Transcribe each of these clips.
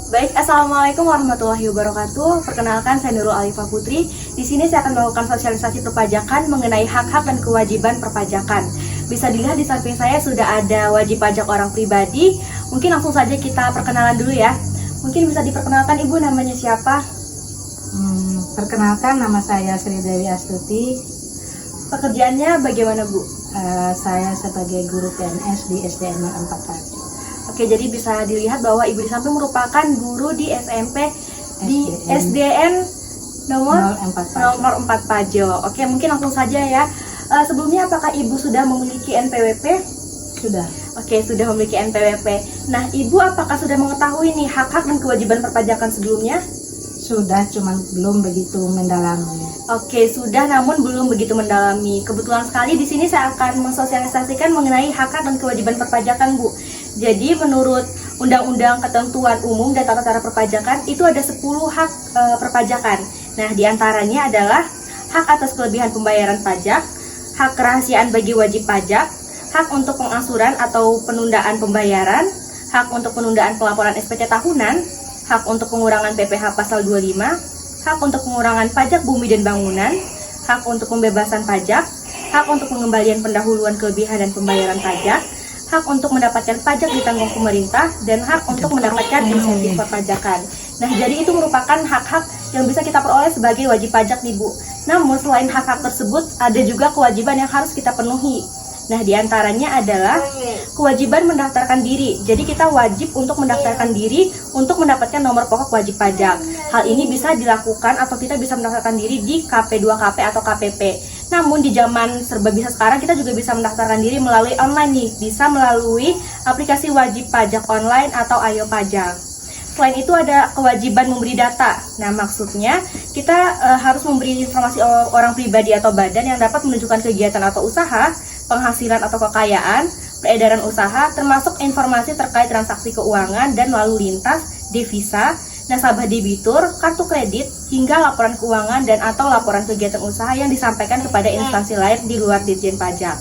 Baik, Assalamualaikum warahmatullahi wabarakatuh. Perkenalkan, saya Nurul Alifah Putri. Di sini saya akan melakukan sosialisasi perpajakan mengenai hak-hak dan kewajiban perpajakan. Bisa dilihat di samping saya sudah ada wajib pajak orang pribadi. Mungkin langsung saja kita perkenalan dulu ya. Mungkin bisa diperkenalkan Ibu, namanya siapa? Perkenalkan, nama saya Sri Dewi Astuti. Pekerjaannya bagaimana Bu? Saya sebagai guru PNS di SDN 4 Pajo. Oke, jadi bisa dilihat bahwa Ibu di samping merupakan guru di SMP di SDN nomor 4 Pajo. Oke, mungkin langsung saja ya. Sebelumnya apakah Ibu sudah memiliki NPWP? Sudah. Oke, sudah memiliki NPWP. Nah, Ibu apakah sudah mengetahui nih hak-hak dan kewajiban perpajakan sebelumnya? Sudah, cuman belum begitu mendalami. Oke, sudah namun belum begitu mendalami. Kebetulan sekali di sini saya akan mensosialisasikan mengenai hak-hak dan kewajiban perpajakan, Bu. Jadi menurut Undang-Undang Ketentuan Umum dan Tata Cara Perpajakan itu ada 10 hak perpajakan. Nah, diantaranya adalah hak atas kelebihan pembayaran pajak, hak kerahasiaan bagi wajib pajak, hak untuk pengangsuran atau penundaan pembayaran, hak untuk penundaan pelaporan SPT tahunan, hak untuk pengurangan PPh pasal 25, hak untuk pengurangan pajak bumi dan bangunan, hak untuk pembebasan pajak, hak untuk pengembalian pendahuluan kelebihan dan pembayaran pajak, hak untuk mendapatkan pajak ditanggung pemerintah, dan hak untuk mendapatkan insentif perpajakan. Nah, jadi itu merupakan hak-hak yang bisa kita peroleh sebagai wajib pajak nih Bu. Namun selain hak-hak tersebut, ada juga kewajiban yang harus kita penuhi. Nah, diantaranya adalah kewajiban mendaftarkan diri. Jadi kita wajib untuk mendaftarkan diri untuk mendapatkan nomor pokok wajib pajak. Hal ini bisa dilakukan atau kita bisa mendaftarkan diri di KP2KP atau KPP. Namun di zaman serba bisa sekarang kita juga bisa mendaftarkan diri melalui online nih. Bisa melalui aplikasi wajib pajak online atau Ayo Pajak. Selain itu ada kewajiban memberi data. Nah, maksudnya kita harus memberi informasi orang pribadi atau badan yang dapat menunjukkan kegiatan atau usaha, penghasilan atau kekayaan, peredaran usaha, termasuk informasi terkait transaksi keuangan dan lalu lintas, devisa, nasabah debitur, kartu kredit, hingga laporan keuangan dan atau laporan kegiatan usaha yang disampaikan kepada instansi lain di luar Ditjen Pajak.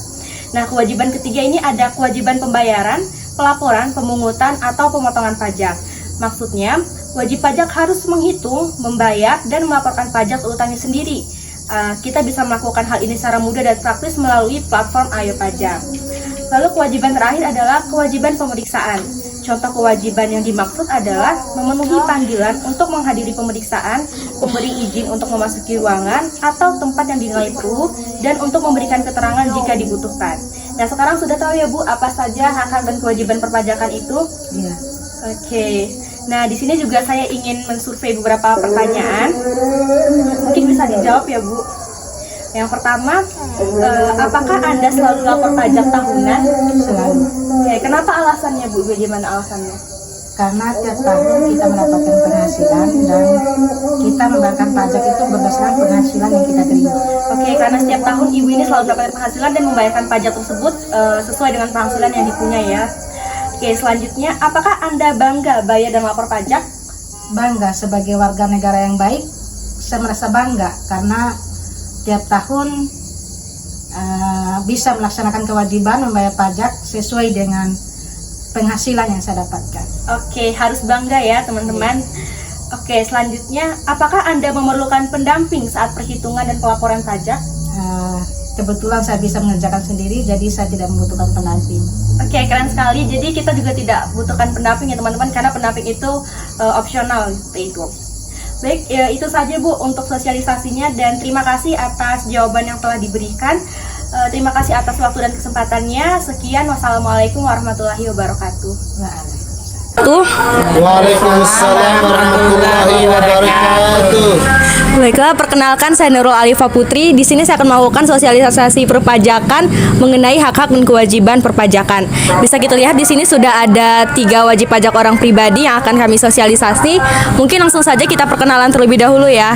Nah, kewajiban ketiga ini ada kewajiban pembayaran, pelaporan, pemungutan, atau pemotongan pajak. Maksudnya, wajib pajak harus menghitung, membayar, dan melaporkan pajak utangnya sendiri. Kita bisa melakukan hal ini secara mudah dan praktis melalui platform Ayo Pajak. Lalu kewajiban terakhir adalah kewajiban pemeriksaan. Contoh kewajiban yang dimaksud adalah memenuhi panggilan untuk menghadiri pemeriksaan, memberi izin untuk memasuki ruangan atau tempat yang dinilai perlu, dan untuk memberikan keterangan jika dibutuhkan. Nah, sekarang sudah tahu ya Bu, apa saja hak-hak dan kewajiban perpajakan itu? Iya. Oke. Nah, di sini juga saya ingin mensurvei beberapa pertanyaan. Mungkin bisa dijawab ya, Bu. Yang pertama, apakah Anda selalu lapor pajak tahunan? Selalu. Oke, kenapa alasannya, Bu? Bagaimana alasannya? Karena tiap tahun kita mendapatkan penghasilan dan kita membayarkan pajak itu berdasarkan penghasilan yang kita terima. Oke, karena setiap tahun Ibu ini selalu mendapatkan penghasilan dan membayarkan pajak tersebut sesuai dengan penghasilan yang dipunya ya. Oke, selanjutnya, apakah Anda bangga bayar dan lapor pajak? Bangga, sebagai warga negara yang baik, saya merasa bangga karena tiap tahun bisa melaksanakan kewajiban membayar pajak sesuai dengan penghasilan yang saya dapatkan. Oke, harus bangga ya teman-teman. Oke, selanjutnya, apakah Anda memerlukan pendamping saat perhitungan dan pelaporan pajak? Kebetulan saya bisa mengerjakan sendiri, jadi saya tidak membutuhkan pendamping. Oke, keren sekali. Jadi kita juga tidak butuhkan pendamping ya teman-teman, karena pendamping itu opsional seperti itu. Baik, itu saja Bu untuk sosialisasinya, dan terima kasih atas jawaban yang telah diberikan. Terima kasih atas waktu dan kesempatannya. Sekian, wassalamualaikum warahmatullahi wabarakatuh. Waalaikumsalam warahmatullahi wabarakatuh. Baiklah, perkenalkan saya Nurul Alifah Putri. Di sini saya akan melakukan sosialisasi perpajakan mengenai hak-hak dan kewajiban perpajakan. Bisa kita lihat di sini sudah ada 3 wajib pajak orang pribadi yang akan kami sosialisasi. Mungkin langsung saja kita perkenalan terlebih dahulu ya.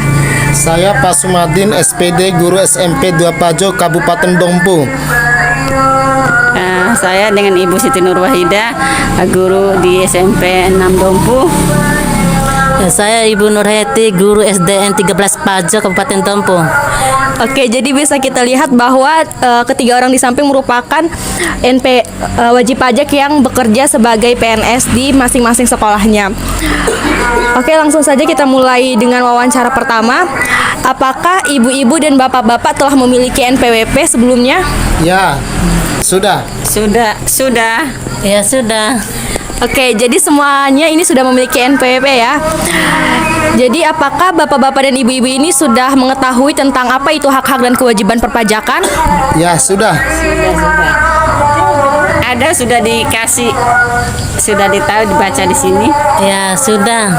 Saya Pak Sumadin, SPD Guru SMP 2 Pajo, Kabupaten Dompu. Saya dengan Ibu Siti Nurwahida, guru di SMP 6 Dompu. Saya Ibu Nurheti, guru SDN 13 Pajo, Kabupaten Dompu. Oke, jadi bisa kita lihat bahwa ketiga orang di samping merupakan wajib pajak yang bekerja sebagai PNS di masing-masing sekolahnya. Oke, langsung saja kita mulai dengan wawancara pertama. Apakah ibu-ibu dan bapak-bapak telah memiliki NPWP sebelumnya? Ya, sudah. Sudah. Ya sudah. Oke, jadi semuanya ini sudah memiliki NPWP ya. Jadi apakah bapak-bapak dan ibu-ibu ini sudah mengetahui tentang apa itu hak-hak dan kewajiban perpajakan? Ya, sudah. Ada sudah dikasih, sudah ditahu dibaca di sini. Ya sudah.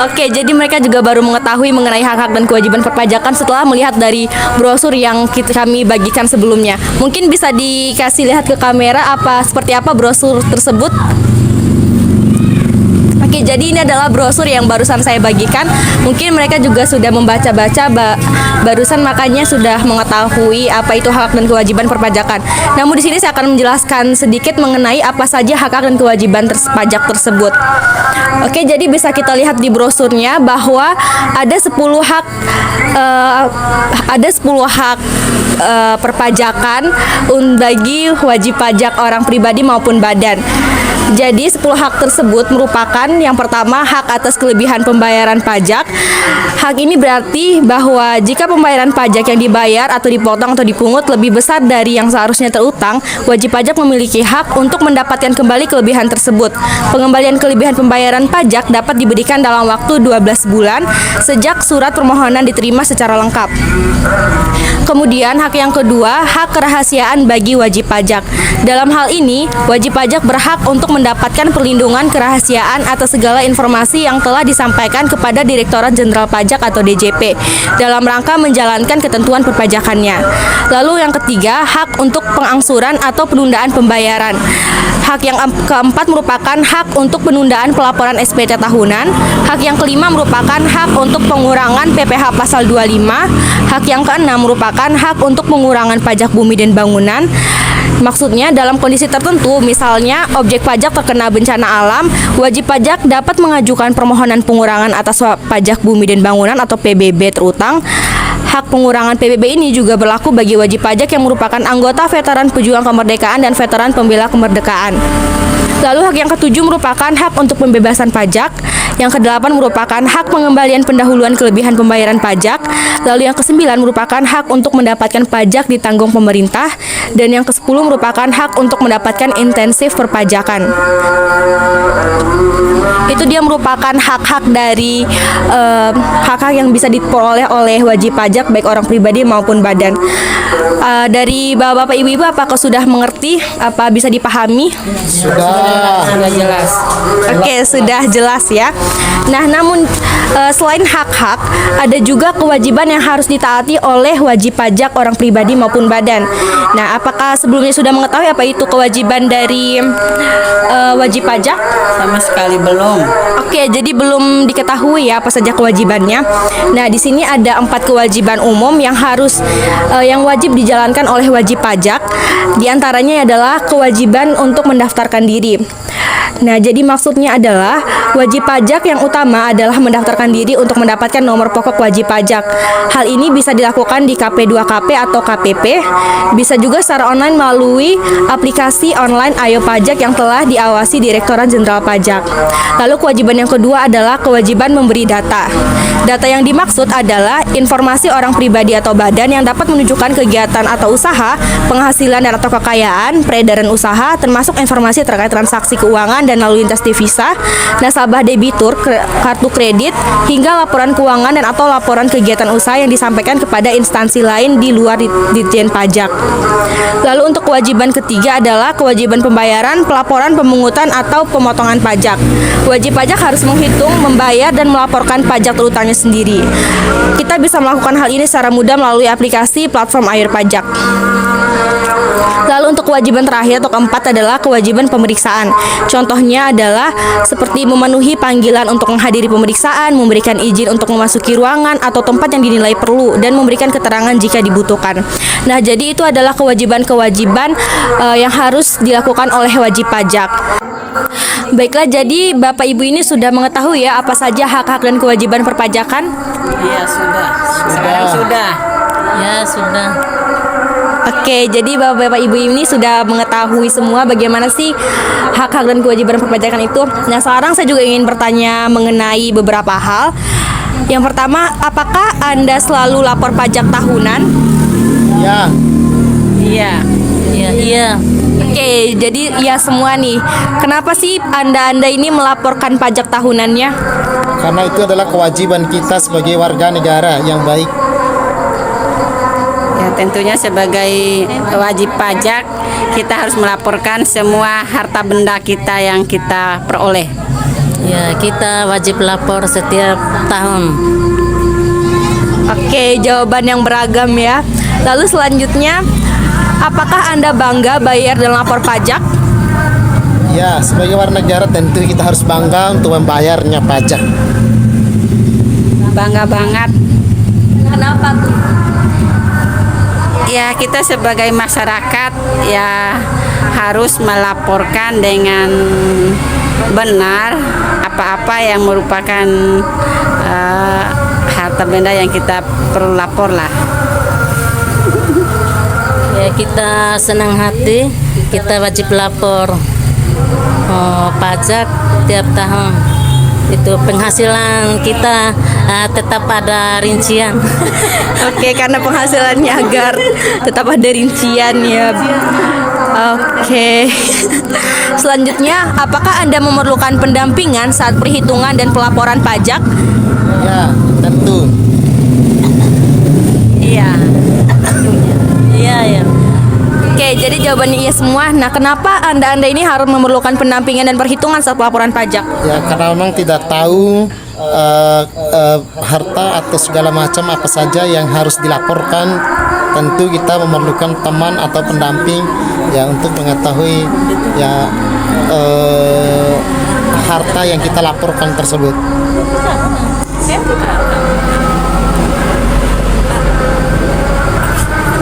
Oke, jadi mereka juga baru mengetahui mengenai hak-hak dan kewajiban perpajakan setelah melihat dari brosur yang kami bagikan sebelumnya. Mungkin bisa dikasih lihat ke kamera seperti apa brosur tersebut. Oke, jadi ini adalah brosur yang barusan saya bagikan. Mungkin mereka juga sudah membaca-baca barusan, makanya sudah mengetahui apa itu hak dan kewajiban perpajakan. Namun di sini saya akan menjelaskan sedikit mengenai apa saja hak dan kewajiban pajak tersebut. Oke, jadi bisa kita lihat di brosurnya bahwa ada 10 hak perpajakan bagi wajib pajak orang pribadi maupun badan. Jadi 10 hak tersebut merupakan yang pertama hak atas kelebihan pembayaran pajak. Hak ini berarti bahwa jika pembayaran pajak yang dibayar atau dipotong atau dipungut lebih besar dari yang seharusnya terutang, wajib pajak memiliki hak untuk mendapatkan kembali kelebihan tersebut. Pengembalian kelebihan pembayaran pajak dapat diberikan dalam waktu 12 bulan sejak surat permohonan diterima secara lengkap. Kemudian hak yang kedua, hak kerahasiaan bagi wajib pajak. Dalam hal ini, wajib pajak berhak untuk mendapatkan perlindungan kerahasiaan atas segala informasi yang telah disampaikan kepada Direktorat Jenderal Pajak atau DJP dalam rangka menjalankan ketentuan perpajakannya. Lalu yang ketiga, hak untuk pengangsuran atau penundaan pembayaran. Hak yang keempat merupakan hak untuk penundaan pelaporan SPT tahunan. Hak yang kelima merupakan hak untuk pengurangan PPh pasal 25. Hak yang keenam merupakan hak untuk pengurangan pajak bumi dan bangunan. Maksudnya dalam kondisi tertentu, misalnya objek pajak terkena bencana alam, wajib pajak dapat mengajukan permohonan pengurangan atas pajak bumi dan bangunan atau PBB terutang. Hak pengurangan PBB ini juga berlaku bagi wajib pajak yang merupakan anggota veteran pejuang kemerdekaan dan veteran pembela kemerdekaan. Lalu hak yang ketujuh merupakan hak untuk pembebasan pajak. Yang kedelapan merupakan hak pengembalian pendahuluan kelebihan pembayaran pajak. Lalu yang kesembilan merupakan hak untuk mendapatkan pajak ditanggung pemerintah. Dan yang kesepuluh merupakan hak untuk mendapatkan intensif perpajakan. Itu dia merupakan hak-hak dari hak-hak yang bisa diperoleh oleh wajib pajak baik orang pribadi maupun badan. Dari bapak-bapak ibu-ibu apakah sudah mengerti, apa bisa dipahami? Sudah jelas. Oke, sudah jelas ya. Nah, namun selain hak-hak, ada juga kewajiban yang harus ditaati oleh wajib pajak orang pribadi maupun badan. Nah, apakah sebelumnya sudah mengetahui apa itu kewajiban dari wajib pajak? Sama sekali belum. Oke, jadi belum diketahui ya apa saja kewajibannya. Nah, di sini ada 4 kewajiban umum yang yang wajib dijalankan oleh wajib pajak. Di antaranya adalah kewajiban untuk mendaftarkan diri. Nah, jadi maksudnya adalah wajib pajak yang utama adalah mendaftarkan diri untuk mendapatkan nomor pokok wajib pajak. Hal ini bisa dilakukan di KP2KP atau KPP, bisa juga secara online melalui aplikasi online Ayo Pajak yang telah diawasi Direktorat Jenderal Pajak. Lalu kewajiban yang kedua adalah kewajiban memberi data. Data yang dimaksud adalah informasi orang pribadi atau badan yang dapat menunjukkan kegiatan atau usaha, penghasilan dan atau kekayaan, peredaran usaha, termasuk informasi terkait transaksi keuangan dan lalu lintas devisa, nasabah debitur, kartu kredit, hingga laporan keuangan dan atau laporan kegiatan usaha yang disampaikan kepada instansi lain di luar Ditjen Pajak. Lalu untuk kewajiban ketiga adalah kewajiban pembayaran, pelaporan, pemungutan atau pemotongan pajak. Wajib pajak harus menghitung, membayar dan melaporkan pajak terutangnya sendiri. Kita bisa melakukan hal ini secara mudah melalui aplikasi platform Air Pajak. Lalu untuk kewajiban terakhir atau keempat adalah kewajiban pemeriksaan. Contohnya adalah seperti memenuhi panggilan untuk menghadiri pemeriksaan, memberikan izin untuk memasuki ruangan atau tempat yang dinilai perlu, dan memberikan keterangan jika dibutuhkan. Nah, jadi itu adalah kewajiban-kewajiban yang harus dilakukan oleh wajib pajak. Baiklah, jadi Bapak Ibu ini sudah mengetahui ya apa saja hak-hak dan kewajiban perpajakan? Iya, sudah. Sekarang sudah. Ya, sudah. Oke, jadi Bapak-Bapak Ibu ini sudah mengetahui semua bagaimana sih hak-hak dan kewajiban perpajakan itu. Nah, sekarang saya juga ingin bertanya mengenai beberapa hal. Yang pertama, apakah Anda selalu lapor pajak tahunan? Ya, Iya. Iya. Oke, jadi ya semua nih. Kenapa sih Anda ini melaporkan pajak tahunannya? karena itu adalah kewajiban kita sebagai warga negara yang baik. Ya, tentunya sebagai wajib pajak kita harus melaporkan semua harta benda kita yang kita peroleh. Ya, kita wajib lapor setiap tahun. Oke, jawaban yang beragam ya. Lalu selanjutnya, apakah Anda bangga bayar dan lapor pajak? Ya, sebagai warga negara tentu kita harus bangga untuk membayarnya pajak. Bangga banget. Kenapa tuh? Ya, kita sebagai masyarakat ya harus melaporkan dengan benar apa-apa yang merupakan harta benda yang kita perlu lapor lah. Ya, kita senang hati, kita wajib lapor pajak tiap tahun. Itu penghasilan kita tetap ada rincian. Oke, karena penghasilannya agar tetap ada rincian ya. Oke. Selanjutnya, apakah Anda memerlukan pendampingan saat perhitungan dan pelaporan pajak? Ya, tentu. Iya. Iya. Oke, jadi jawabannya iya semua. Nah, kenapa Anda ini harus memerlukan pendampingan dan perhitungan saat pelaporan pajak? Ya, karena memang tidak tahu harta atau segala macam apa saja yang harus dilaporkan. Tentu kita memerlukan teman atau pendamping ya untuk mengetahui ya harta yang kita laporkan tersebut.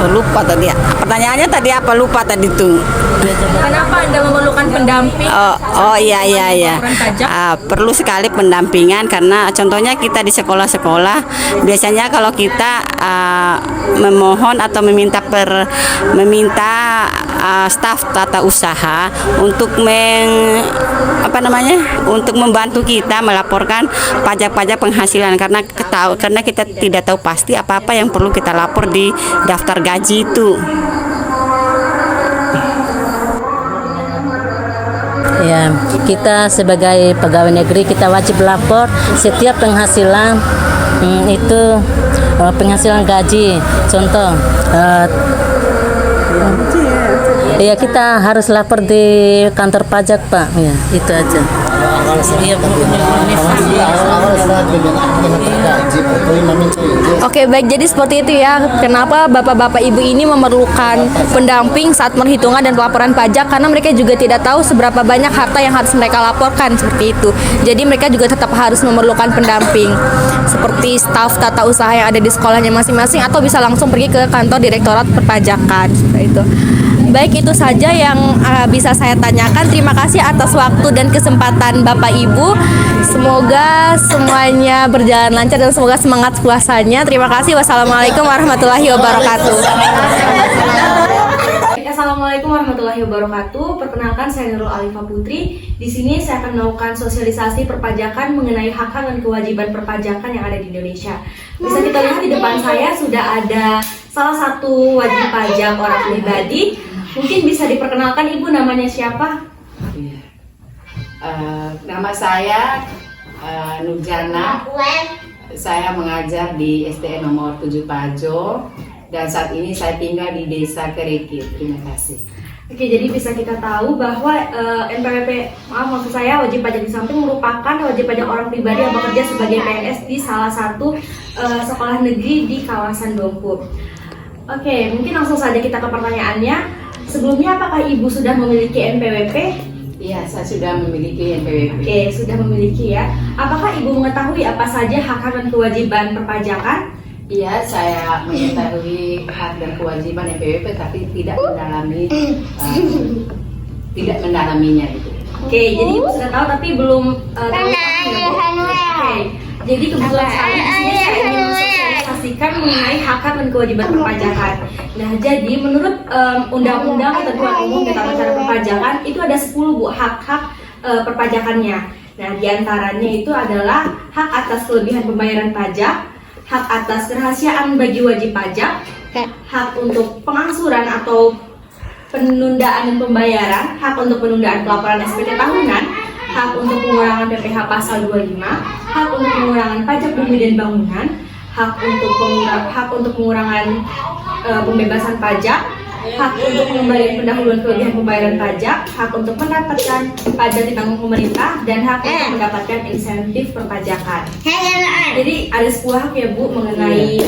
Lupa tadi. Pertanyaannya tadi apa? Lupa tadi tuh. Kenapa Anda memerlukan pendamping? Iya. Laporan pajak? Perlu sekali pendampingan karena contohnya kita di sekolah-sekolah biasanya kalau kita memohon atau meminta staf tata usaha untuk untuk membantu kita melaporkan pajak-pajak penghasilan karena kita tidak tahu pasti apa-apa yang perlu kita lapor di daftar gaji itu. Ya, kita sebagai pegawai negeri kita wajib lapor setiap penghasilan itu penghasilan gaji. Contoh, ya kita harus lapor di kantor pajak, Pak. Ya, itu aja. Oke, baik, jadi seperti itu ya. Kenapa bapak-bapak ibu ini memerlukan pendamping saat perhitungan dan pelaporan pajak, karena mereka juga tidak tahu seberapa banyak harta yang harus mereka laporkan, seperti itu. Jadi mereka juga tetap harus memerlukan pendamping seperti staf tata usaha yang ada di sekolahnya masing-masing atau bisa langsung pergi ke kantor Direktorat Perpajakan, seperti itu. Baik, itu saja yang bisa saya tanyakan. Terima kasih atas waktu dan kesempatan Bapak Ibu. Semoga semuanya berjalan lancar dan semoga semangat puasanya. Terima kasih. Wassalamualaikum warahmatullahi wabarakatuh. Assalamualaikum warahmatullahi wabarakatuh. Perkenalkan, saya Nurul Alifah Putri. Di sini saya akan melakukan sosialisasi perpajakan mengenai hak-hak dan kewajiban perpajakan yang ada di Indonesia. Bisa kita lihat di depan saya sudah ada salah satu wajib pajak orang pribadi. Mungkin bisa diperkenalkan Ibu, namanya siapa? Nama saya Nurjana. Saya mengajar di SDN nomor 7 Pajo dan saat ini saya tinggal di Desa Kerikil. Terima kasih. Oke, jadi bisa kita tahu bahwa NPWP, maksud saya wajib pajak di samping merupakan wajib pajak orang pribadi yang bekerja sebagai PNS di salah satu sekolah negeri di kawasan Dompu. Oke, mungkin langsung saja kita ke pertanyaannya. Sebelumnya, apakah Ibu sudah memiliki NPWP? Iya, saya sudah memiliki NPWP. Oke, sudah memiliki ya. Apakah Ibu mengetahui apa saja hak dan kewajiban perpajakan? Iya, saya mengetahui hak dan kewajiban NPWP, tapi tidak mendalaminya itu. Oke, jadi Ibu sudah tahu tapi belum tahu. Oke, jadi kebetulan sekali di sini saya ingin mensosialisasikan mengenai hak-hak dan kewajiban perpajakan. Nah, jadi menurut Undang-Undang Ketentuan Umum dan Tata Cara Perpajakan itu ada 10 Bu hak-hak perpajakannya. Nah, diantaranya itu adalah hak atas kelebihan pembayaran pajak, hak atas kerahasiaan bagi wajib pajak, hak untuk pengangsuran atau penundaan dan pembayaran, hak untuk penundaan pelaporan SPT tahunan, hak untuk pengurangan PPh pasal 25, hak untuk pengurangan pajak bumi dan bangunan, hak untuk pengurangan pembebasan pajak, hak untuk pengembalian pendahuluan kelebihan pembayaran pajak, hak untuk mendapatkan pajak ditanggung pemerintah, dan hak untuk mendapatkan insentif perpajakan. Jadi ada 10 hak ya Bu mengenai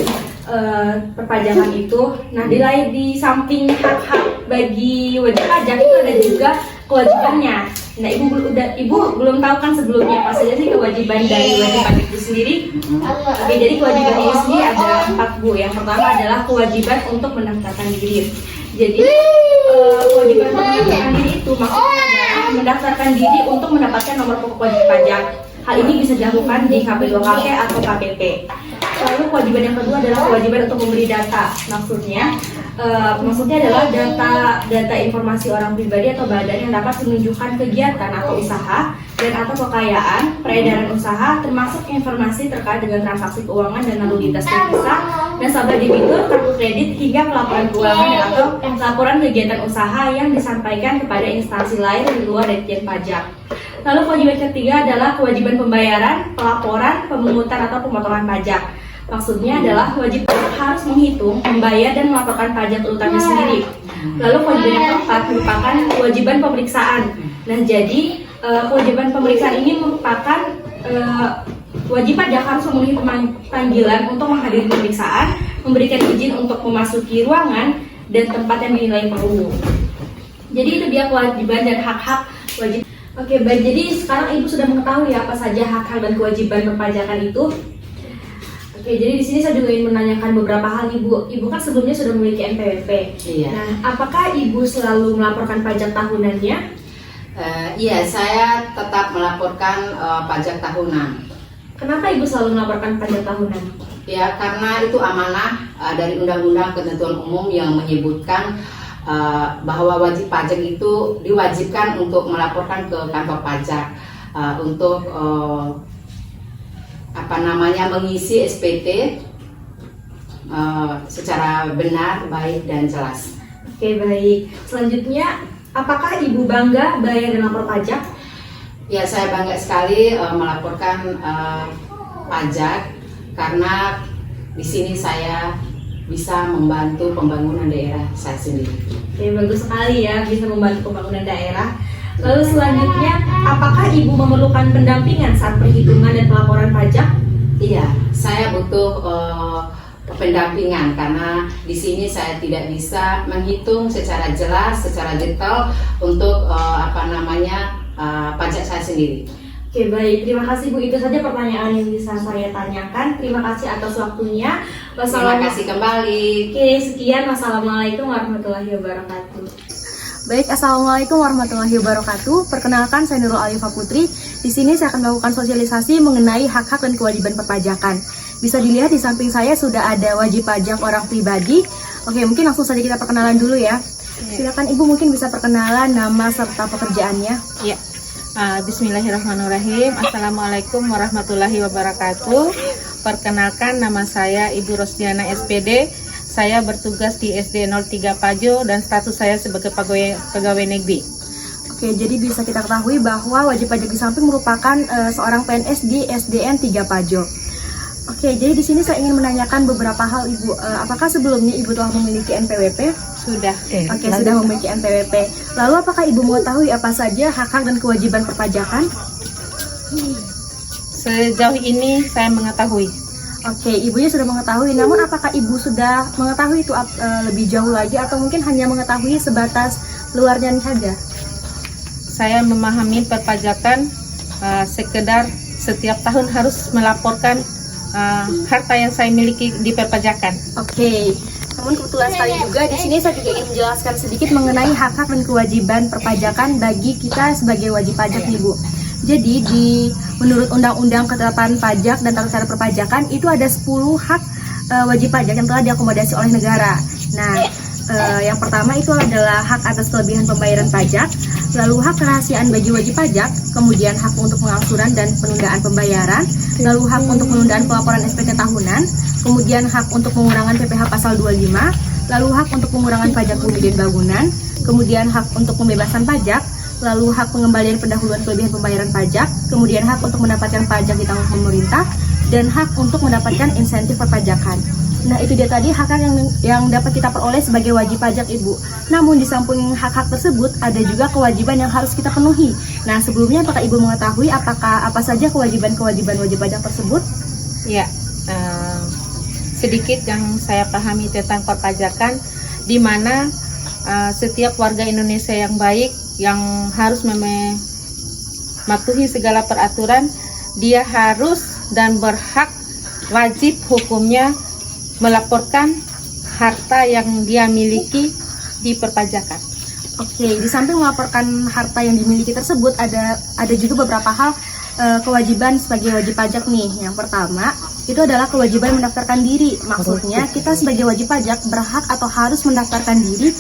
perpajakan itu. Nah, di samping hak-hak bagi wajib pajak itu ada juga kewajibannya. Nah, ibu belum tahu kan sebelumnya apa saja sih kewajiban dari wajib pajak itu sendiri? Oke, jadi kewajiban ini sendiri ada 4 Bu. Yang pertama adalah kewajiban untuk mendaftarkan diri. Jadi kewajiban untuk mendaftarkan diri itu maksudnya adalah mendaftarkan diri untuk mendapatkan nomor pokok wajib pajak. Hal ini bisa dilakukan di KP2KP atau KPP. Lalu kewajiban yang kedua adalah kewajiban untuk memberi data. Maksudnya adalah data informasi orang pribadi atau badan yang dapat menunjukkan kegiatan atau usaha dan atau kekayaan, peredaran usaha, termasuk informasi terkait dengan transaksi keuangan dan lalu lintas devisa, nasabah debitur, kartu kredit, hingga pelaporan keuangan dan atau laporan kegiatan usaha yang disampaikan kepada instansi lain di luar Ditjen Pajak. Lalu kewajiban ketiga adalah kewajiban pembayaran, pelaporan, pemungutan atau pemotongan pajak. Maksudnya adalah wajib pajak harus menghitung, membayar, dan melaporkan pajak urutannya sendiri. Lalu kewajiban yang keempat merupakan kewajiban pemeriksaan. Nah, jadi kewajiban pemeriksaan ini merupakan wajib pajak harus memenuhi panggilan untuk menghadiri pemeriksaan, memberikan izin untuk memasuki ruangan dan tempat yang dinilai perlu. Jadi itu dia kewajiban dan hak-hak wajib. Oke, baik. Jadi sekarang Ibu sudah mengetahui apa saja hak-hak dan kewajiban perpajakan itu. Oke, jadi di sini saya juga ingin menanyakan beberapa hal Ibu. Ibu kan sebelumnya sudah memiliki NPWP. Iya. Nah, apakah Ibu selalu melaporkan pajak tahunannya? Iya, saya tetap melaporkan pajak tahunan. Kenapa Ibu selalu melaporkan pajak tahunan? Ya, karena itu amanah dari Undang-Undang Ketentuan Umum yang menyebutkan bahwa wajib pajak itu diwajibkan untuk melaporkan ke kantor pajak untuk mengisi SPT secara benar, baik, dan jelas. Oke, baik. Selanjutnya, apakah Ibu bangga bayar dan lapor pajak? Ya, saya bangga sekali melaporkan pajak karena di sini saya bisa membantu pembangunan daerah saya sendiri. Oke, bagus sekali ya bisa membantu pembangunan daerah. Lalu selanjutnya, apakah Ibu memerlukan pendampingan saat perhitungan dan pelaporan pajak? Iya, saya butuh pendampingan karena di sini saya tidak bisa menghitung secara jelas, secara detail untuk pajak saya sendiri. Oke, baik. Terima kasih Bu. Itu saja pertanyaan yang bisa saya tanyakan. Terima kasih atas waktunya. Terima kasih kembali. Oke, sekian. Wassalamualaikum warahmatullahi wabarakatuh. Baik, assalamualaikum warahmatullahi wabarakatuh. Perkenalkan, saya Nurul Alifah Putri. Di sini saya akan melakukan sosialisasi mengenai hak-hak dan kewajiban perpajakan. Bisa dilihat di samping saya sudah ada wajib pajak orang pribadi. Oke, mungkin langsung saja kita perkenalan dulu ya. Silakan Ibu mungkin bisa perkenalan nama serta pekerjaannya. Ya. Bismillahirrahmanirrahim. Assalamualaikum warahmatullahi wabarakatuh. Perkenalkan, nama saya Ibu Rosdiana SPD. Saya bertugas di SD 03 Pajo dan status saya sebagai pegawai negeri. Oke, jadi bisa kita ketahui bahwa wajib pajak di samping merupakan seorang PNS di SDN 3 Pajo. Oke, jadi di sini saya ingin menanyakan beberapa hal Ibu. Apakah sebelumnya Ibu telah memiliki NPWP? Sudah. Oke, sudah memiliki NPWP. Lalu apakah Ibu mengetahui apa saja hak-hak dan kewajiban perpajakan? Sejauh ini saya mengetahui. Oke, Ibunya sudah mengetahui. Namun apakah Ibu sudah mengetahui itu lebih jauh lagi atau mungkin hanya mengetahui sebatas luarnya saja? Saya memahami perpajakan sekedar setiap tahun harus melaporkan harta yang saya miliki di perpajakan. Oke. Namun kebetulan sekali juga di sini saya juga ingin menjelaskan sedikit mengenai hak-hak dan kewajiban perpajakan bagi kita sebagai wajib pajak nih Bu. Jadi menurut Undang-Undang Ketetapan Pajak dan Tata Cara Perpajakan itu ada 10 hak wajib pajak yang telah diakomodasi oleh negara. Nah, yang pertama itu adalah hak atas kelebihan pembayaran pajak, lalu hak kerahasiaan bagi wajib pajak, kemudian hak untuk pengangsuran dan penundaan pembayaran, lalu hak untuk penundaan pelaporan SPT tahunan, kemudian hak untuk pengurangan PPh pasal 25, lalu hak untuk pengurangan pajak bumi dan bangunan, kemudian hak untuk pembebasan pajak, lalu hak pengembalian pendahuluan kelebihan pembayaran pajak, kemudian hak untuk mendapatkan pajak ditanggung pemerintah, dan hak untuk mendapatkan insentif perpajakan. Nah, itu dia tadi hak yang dapat kita peroleh sebagai wajib pajak, Ibu. Namun di samping hak-hak tersebut ada juga kewajiban yang harus kita penuhi. Nah, sebelumnya apakah Ibu mengetahui apa saja kewajiban-kewajiban wajib pajak tersebut? Ya, sedikit yang saya pahami tentang perpajakan, di mana setiap warga Indonesia yang baik yang harus mematuhi segala peraturan, dia harus dan berhak wajib hukumnya melaporkan harta yang dia miliki di perpajakan. Oke, di samping melaporkan harta yang dimiliki tersebut ada juga beberapa hal kewajiban sebagai wajib pajak nih. Yang pertama, itu adalah kewajiban mendaftarkan diri. Maksudnya kita sebagai wajib pajak berhak atau harus mendaftarkan diri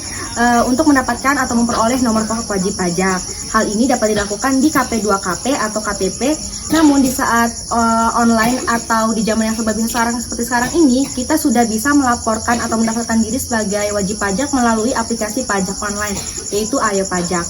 untuk mendapatkan atau memperoleh nomor pokok wajib pajak. Hal ini dapat dilakukan di KP2KP atau KTP. Namun di saat online atau di zaman yang serba bisa seperti sekarang ini, kita sudah bisa melaporkan atau mendaftarkan diri sebagai wajib pajak melalui aplikasi pajak online, yaitu Ayo Pajak.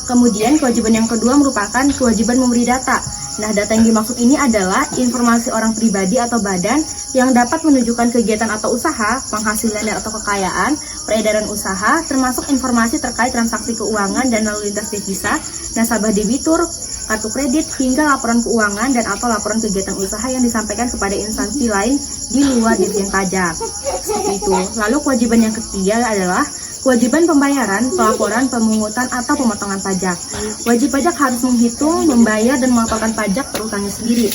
Kemudian kewajiban yang kedua merupakan kewajiban memberi data. Nah, data yang dimaksud ini adalah informasi orang pribadi atau badan yang dapat menunjukkan kegiatan atau usaha, penghasilan atau kekayaan, peredaran usaha, termasuk informasi terkait transaksi keuangan dan lalu lintas devisa, nasabah debitur, kartu kredit, hingga laporan keuangan dan atau laporan kegiatan usaha yang disampaikan kepada instansi lain di luar Ditjen Pajak. Seperti itu. Lalu kewajiban yang ketiga adalah kewajiban pembayaran, pelaporan, pemungutan, atau pemotongan pajak. Wajib pajak harus menghitung, membayar, dan melaporkan pajak terutangnya sendiri.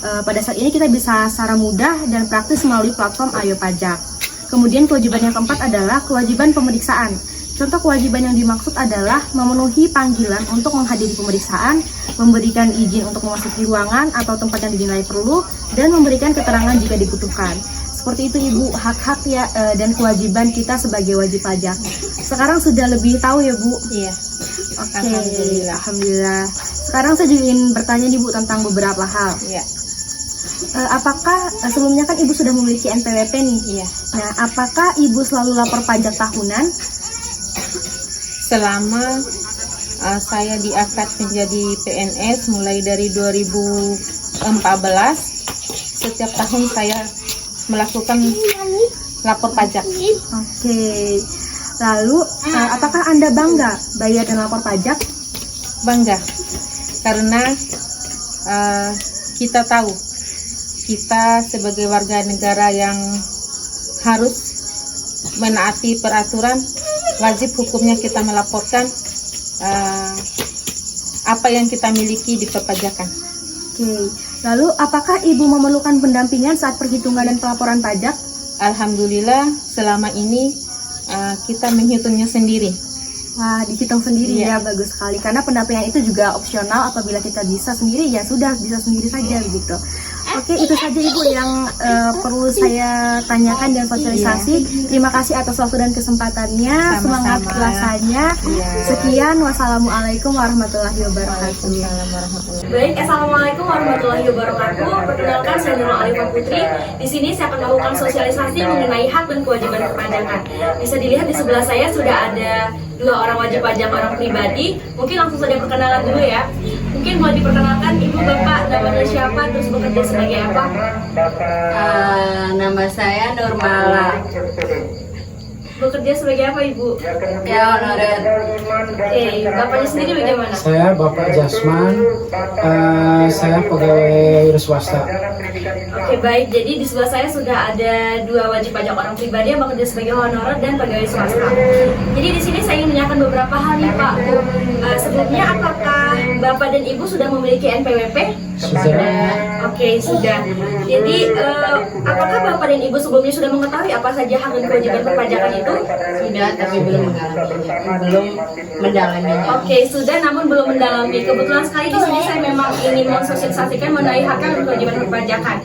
Pada saat ini kita bisa secara mudah dan praktis melalui platform Ayo Pajak. Kemudian kewajiban yang keempat adalah kewajiban pemeriksaan. Contoh kewajiban yang dimaksud adalah memenuhi panggilan untuk menghadiri pemeriksaan, memberikan izin untuk memasuki ruangan atau tempat yang dinilai perlu, dan memberikan keterangan jika dibutuhkan. Seperti itu, Ibu, hak-hak ya dan kewajiban kita sebagai wajib pajak. Sekarang sudah lebih tahu ya, Bu? Iya. Oke, Alhamdulillah. Sekarang saya juga ingin bertanya nih, Bu, tentang beberapa hal. Iya. Apakah sebelumnya kan Ibu sudah memiliki NPWP nih? Iya. Nah, apakah Ibu selalu lapor pajak tahunan? Selama saya diangkat menjadi PNS mulai dari 2014, setiap tahun saya melakukan lapor pajak. Oke. Lalu, apakah Anda bangga bayar dan lapor pajak? Bangga, karena kita tahu kita sebagai warga negara yang harus menaati peraturan, wajib hukumnya kita melaporkan apa yang kita miliki di perpajakan. Oke. Lalu, apakah Ibu memerlukan pendampingan saat perhitungan dan pelaporan pajak? Alhamdulillah, selama ini kita menghitungnya sendiri. Wah, dihitung sendiri Iya. ya, bagus sekali. Karena pendampingan itu juga opsional, apabila kita bisa sendiri, ya sudah, bisa sendiri saja begitu. Oke, itu saja Ibu yang perlu saya tanyakan dan sosialisasi. Terima kasih atas waktu dan kesempatannya. Sama-sama. Semangat puasanya. Iya. Sekian, wassalamualaikum warahmatullahi wabarakatuh. Baik, assalamualaikum warahmatullahi wabarakatuh. Perkenalkan, saya Nurul Alifah Putri. Di sini saya akan melakukan sosialisasi mengenai hak dan kewajiban perpajakan. Bisa dilihat di sebelah saya sudah ada 2 orang wajib pajak orang pribadi. Mungkin langsung saja perkenalan dulu ya. Mungkin mau diperkenalkan Ibu, Bapak, namanya siapa, terus bekerja sebagai apa? Nama saya Nurmala. Bekerja sebagai apa, Ibu? Ya, honorer. Oke, Bapaknya sendiri bagaimana? Saya Bapak Jasman, saya pegawai swasta. Oke, baik. Jadi di sebelah saya sudah ada 2 wajib pajak orang pribadi yang bekerja sebagai honorer dan pegawai swasta. Jadi di sini saya ingin menanyakan beberapa hal nih, Pak. Sebelumnya, apakah Bapak dan Ibu sudah memiliki NPWP? Sudah. Oke, sudah. Jadi, apakah Bapak dan Ibu sebelumnya sudah mengetahui apa saja hak dan kewajiban perpajakan itu? Sudah, tapi belum mendalaminya. Oke, sudah, namun belum mendalami. Kebetulan sekali di sini saya memang ingin mensosialisasikan mengenai hak dan kewajiban perpajakan.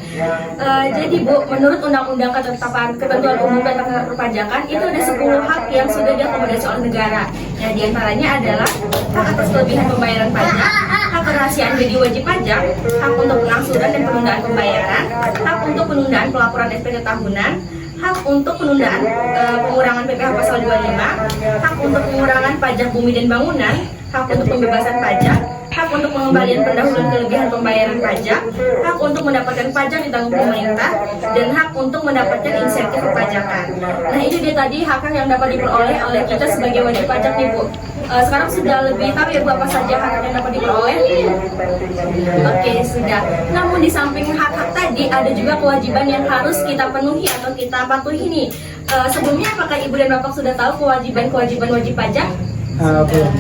Jadi Bu, menurut Undang-Undang Ketentuan Umum dan Ketentuan Perpajakan itu ada 10 hak yang sudah diakomodasi oleh negara. Nah, diantaranya adalah hak atas kelebihan pembayaran pajak, hak kerahasiaan jadi wajib pajak, hak untuk pengangsuran dan penundaan pembayaran, hak untuk penundaan pelaporan SPT tahunan, hak untuk penundaan pengurangan PPh pasal 25, hak untuk pengurangan pajak bumi dan bangunan, hak untuk pembebasan pajak, hak untuk pengembalian pendahuluan kelebihan pembayaran pajak, hak untuk mendapatkan pajak ditanggung pemerintah, dan hak untuk mendapatkan insentif perpajakan. Nah, ini dia tadi hak yang dapat diperoleh oleh kita sebagai wajib pajak nih Bu. Sekarang sudah lebih tahu ya Bu apa saja hak yang dapat diperoleh? Oke, sudah. Namun di samping hak-hak tadi ada juga kewajiban yang harus kita penuhi atau kita patuhi nih. Sebelumnya apakah Ibu dan Bapak sudah tahu kewajiban-kewajiban wajib pajak? Belum.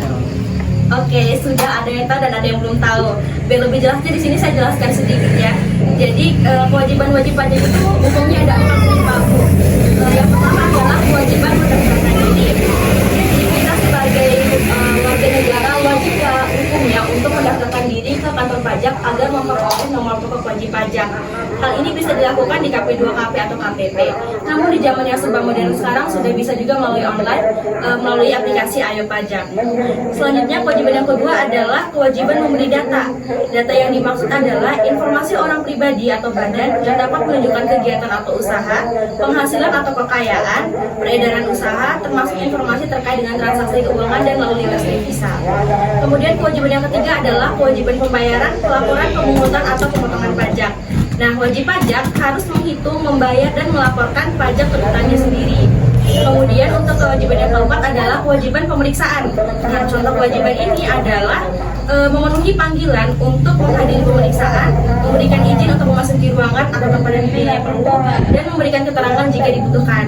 Oke, sudah ada yang tahu dan ada yang belum tahu. Biar lebih jelasnya di sini saya jelaskan sedikit ya. Jadi kewajiban wajib pajak itu umumnya ada 4 Pak Bu. Yang pertama adalah kewajiban mendaftarkan diri. Jadi kita sebagai warga negara wajib hukumnya untuk mendaftarkan diri ke kantor pajak agar memperoleh nomor pokok wajib pajak. Hal ini bisa dilakukan di KP2KP atau KTP. Namun di zaman yang serba modern sekarang sudah bisa juga melalui online, melalui aplikasi Ayo Pajak. Selanjutnya kewajiban yang kedua adalah kewajiban memberi data. Data yang dimaksud adalah informasi orang pribadi atau badan yang dapat menunjukkan kegiatan atau usaha, penghasilan atau kekayaan, peredaran usaha, termasuk informasi terkait dengan transaksi keuangan dan lalu lintas devisa. Kemudian kewajiban yang ketiga adalah kewajiban pembayaran, pelaporan, pemungutan atau pemotongan pajak. Nah, wajib pajak harus menghitung, membayar, dan melaporkan pajak kedudukannya sendiri. Kemudian untuk kewajiban yang keempat adalah kewajiban pemeriksaan. Nah, contoh kewajiban ini adalah memenuhi panggilan untuk menghadiri pemeriksaan, memberikan izin untuk memasuki ruangan atau tempat yang dipilih perlu, dan memberikan keterangan jika dibutuhkan.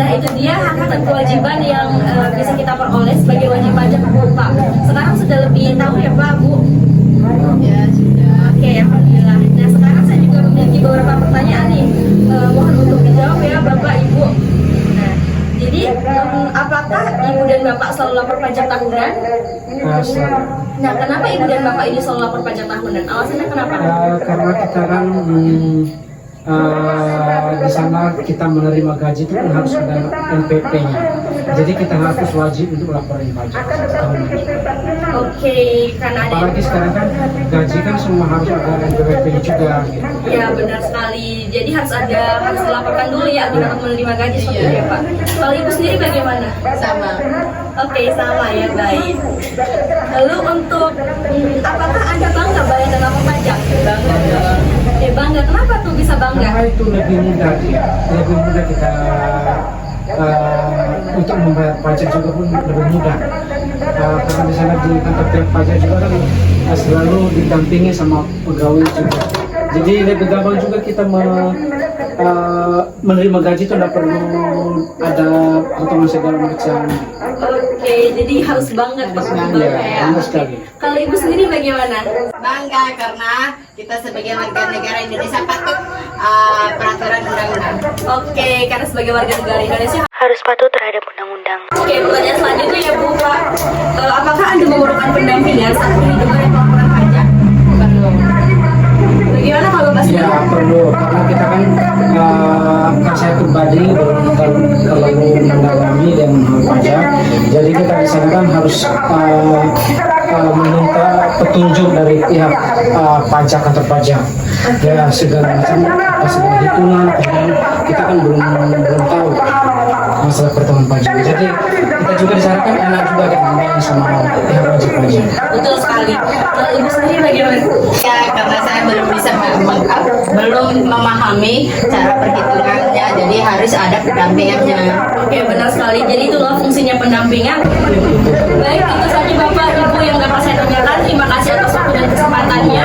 Nah, itu dia hak-hak dan kewajiban yang bisa kita peroleh sebagai wajib pajak Bu Pak. Sekarang sudah lebih tahu ya Pak Bu? Ya, sudah. Oke, alhamdulillah. Nah, sekarang saya juga memiliki beberapa pertanyaan nih. Mohon untuk dijawab ya Bapak Ibu. Nah, jadi apakah Ibu dan Bapak selalu lapor pajak tahunan? Selalu. Nah, kenapa Ibu dan Bapak ini selalu lapor pajak tahunan? Alasannya kenapa? Karena kita kan di sana kita menerima gaji itu kan harus ada NPP-nya. Jadi kita harus wajib untuk laporin pajak tahunan. Oke, karena ada. Apalagi sekarang kan gaji kan semua harus ada NPWP-nya juga. Gitu. Ya, benar sekali. Jadi harus dilaporkan dulu ya agar dapat menerima gaji seperti itu ya Pak. Kalau Ibu sendiri bagaimana? Sama. Oke, sama ya, baik. Lalu untuk apakah Anda bangga bayar dan lapor pajak? Bangga dong. Bangga. Kenapa tuh bisa bangga? Karena itu lebih mudah kita untuk membayar pajak juga pun lebih mudah. Karena di sana di kantor pajak juga kan selalu didampingi sama pegawai juga. Jadi lebih gampang juga kita menerima gaji itu tidak perlu ada potongan segala macam. Oke, jadi harus banget Pak. Ya, bangga sekali. Kalau Ibu sendiri bagaimana? Bangga karena kita sebagai warga negara Indonesia patut peraturan undang-undang. Oke, karena sebagai warga negara Indonesia harus patuh terhadap undang-undang. Oke, pertanyaan selanjutnya ya Bu Pak. Apakah Anda memerlukan pendampingan saat menghitung dan pelaporan pajak? Perlu. Bagaimana kalau Pak? Ya perlu, karena kita kan saya pribadi belum terlalu mendalami dengan hal pajak. Jadi kita di sana kan harus meminta petunjuk dari pihak pajak kantor pajak. Ya segala macam, segala hitungan, kita kan belum tahu masalah perhitungan pajak. Jadi kita juga di sana kan enak juga kita main sama pihak wajib pajak. Betul sekali. Ibu sendiri bagaimana? Ya, karena saya belum bisa belum memahami cara perhitungannya, jadi harus ada pendampingannya. Oke, benar sekali. Jadi itulah fungsinya pendampingan. Baik, itu saja Bapak Ibu yang dapat saya tanyakan. Terima kasih atas waktu dan kesempatannya.